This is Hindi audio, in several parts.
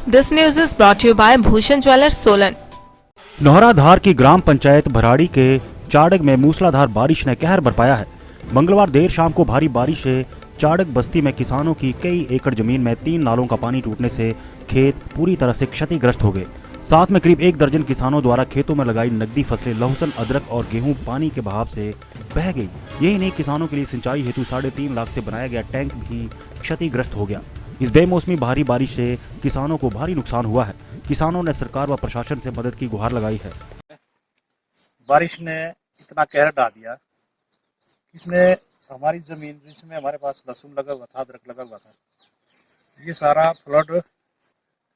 This news is brought to you by Bhushan Jewellers, Solan. Nauradhar की ग्राम पंचायत भराड़ी के चाड़ग में मूसलाधार बारिश ने कहर बरपाया है। मंगलवार देर शाम को भारी बारिश से चाड़ग बस्ती में किसानों की कई एकड़ जमीन में 3 नालों का पानी टूटने से खेत पूरी तरह से क्षतिग्रस्त हो गए। साथ में करीब 1 दर्जन किसानों द्वारा खेतों में लगाई नकदी फसलें लहसुन, अदरक और गेहूं पानी के बहाव से बह गई। यही नहीं, किसानों के लिए सिंचाई हेतु 3.5 लाख से बनाया गया टैंक भी क्षतिग्रस्त हो गया। इस बेमौसमी भारी बारिश से किसानों को भारी नुकसान हुआ है। किसानों ने सरकार व प्रशासन से मदद की गुहार लगाई है। बारिश ने इतना कहर ढा दिया, इसने हमारी जमीन जिसमें हमारे पास लहसुन लगा हुआ था, अदरक लगा हुआ था, ये सारा फ्लड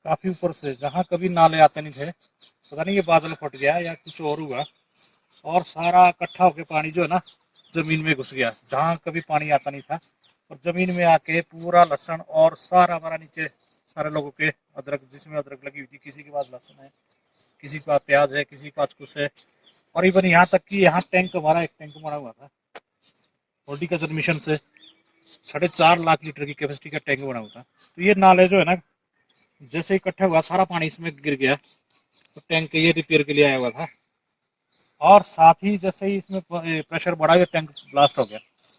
काफी ऊपर से, जहाँ कभी नाले आते नहीं थे, पता नहीं ये बादल फट गया या कुछ और हुआ, और सारा इकट्ठा होकर पानी जो है ना जमीन में घुस गया। जहाँ कभी पानी आता नहीं था और जमीन में आके पूरा लहसुन और सारा हमारा नीचे सारे लोगों के अदरक, जिसमें अदरक लगी हुई थी, किसी के पास लहसुन है, किसी के पास प्याज है, किसी के पास कुछ है, और इवन यहाँ तक कि यहाँ टैंक, हमारा एक टैंक बना हुआ था हॉर्टिकल्चर मिशन से, 4.5 लाख लीटर की कैपेसिटी का टैंक बना हुआ था। तो ये नाले जो है ना, जैसे इकट्ठा हुआ सारा पानी इसमें गिर गया, तो टैंक ये रिपेयर के लिए आया हुआ था, और साथ ही जैसे ही इसमें प्रेशर बढ़ा, ये टैंक ब्लास्ट हो गया।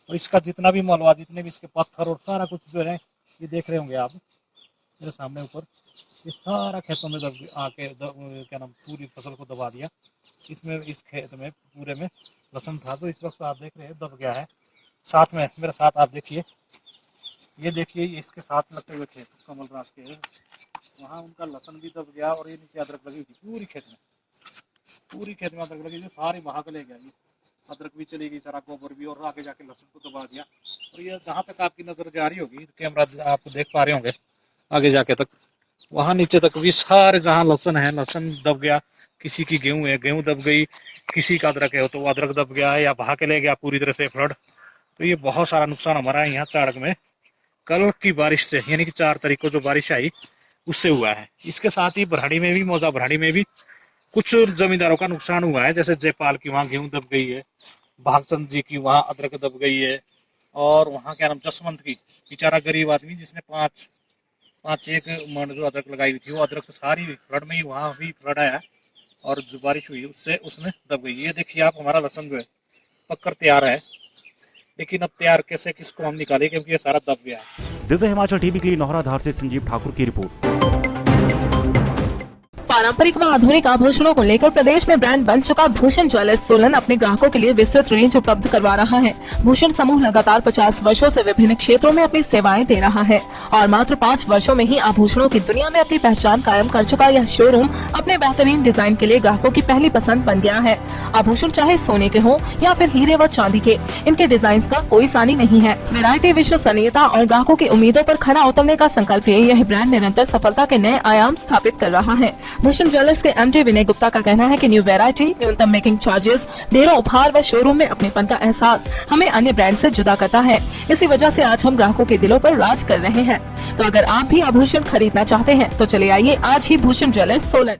और इसका जितना भी मलबा, जितने भी इसके पत्थर और सारा कुछ जो है, ये देख रहे होंगे आप मेरे सामने ऊपर, ये सारा खेतों में आके क्या नाम, पूरी फसल को दबा दिया। इसमें इस खेत में पूरे में लहसुन था, तो इस वक्त आप देख रहे हैं दब गया है। साथ में मेरे साथ आप देखिए, ये देखिए, इसके साथ लगते हुए खेत कमल राज के, वहाँ उनका लहसुन भी दब गया, और ये नीचे अदरक लगी थी पूरी खेत में, पूरी खेत में अदरक लगी, जो सारी बहा के ले गया। ये अदरक भी चली गई, सारा गोबर भी, और आगे जाके लहसुन को दबा दिया। और ये जहाँ तक आपकी नजर जा रही होगी, कैमरा आप देख पा रहे होंगे, आगे जाके तक वहाँ नीचे तक भी सारे जहाँ लहसुन है, लहसुन दब गया। किसी की गेहूं है, गेहूं दब गई, किसी का अदरक है तो वो अदरक दब गया है या बहा के ले गया पूरी तरह से फ्लड। तो ये बहुत सारा नुकसान हमारा यहाँ चाड़ग में कल की बारिश से, यानी कि 4 तारीख को जो बारिश आई उससे हुआ है। इसके साथ ही भराड़ी में भी, मौजा भराड़ी में भी कुछ जमींदारों का नुकसान हुआ है। जैसे जयपाल की वहाँ गेहूं दब गई है, भागचंद जी की वहाँ अदरक दब गई है, और वहाँ क्या नाम, जसवंत की, बेचारा गरीब आदमी जिसने 5 एक मन जो अदरक लगाई हुई थी, वो अदरक सारी फ्लड में ही, वहाँ भी फ्लड आया, और जो बारिश हुई उससे उसमें दब गई। ये देखिए आप, हमारा लहसुन जो है पककर तैयार है, लेकिन अब तैयार कैसे, किसको हम निकालें, क्योंकि ये सारा दब गया। दिव्य हिमाचल टीवी के लिए नौहराधार से संजीव ठाकुर की रिपोर्ट। पारंपरिक व आधुनिक आभूषणों को लेकर प्रदेश में ब्रांड बन चुका भूषण ज्वेलर्स सोलन अपने ग्राहकों के लिए विस्तृत रेंज उपलब्ध करवा रहा है। भूषण समूह लगातार 50 वर्षों से विभिन्न क्षेत्रों में अपनी सेवाएं दे रहा है, और मात्र 5 वर्षों में ही आभूषणों की दुनिया में अपनी पहचान कायम कर चुका यह शोरूम अपने बेहतरीन डिजाइन के लिए ग्राहकों की पहली पसंद बन गया है। आभूषण चाहे सोने के हो या फिर हीरे व चांदी के, इनके डिजाइन का कोई सानी नहीं है। वैरायटी, विश्वसनीयता और ग्राहकों की उम्मीदों पर खरा उतरने का संकल्प लिए यह ब्रांड निरंतर सफलता के नए आयाम स्थापित कर रहा है। भूषण ज्वेलर्स के एमडी विनय गुप्ता का कहना है कि न्यू वैरायटी, न्यूनतम मेकिंग चार्जेस, ढेरों उपहार व शोरूम में अपनेपन का एहसास हमें अन्य ब्रांड से जुदा करता है। इसी वजह से आज हम ग्राहकों के दिलों पर राज कर रहे हैं। तो अगर आप भी आभूषण खरीदना चाहते हैं तो चले आइए आज ही भूषण ज्वेलर्स सोलन।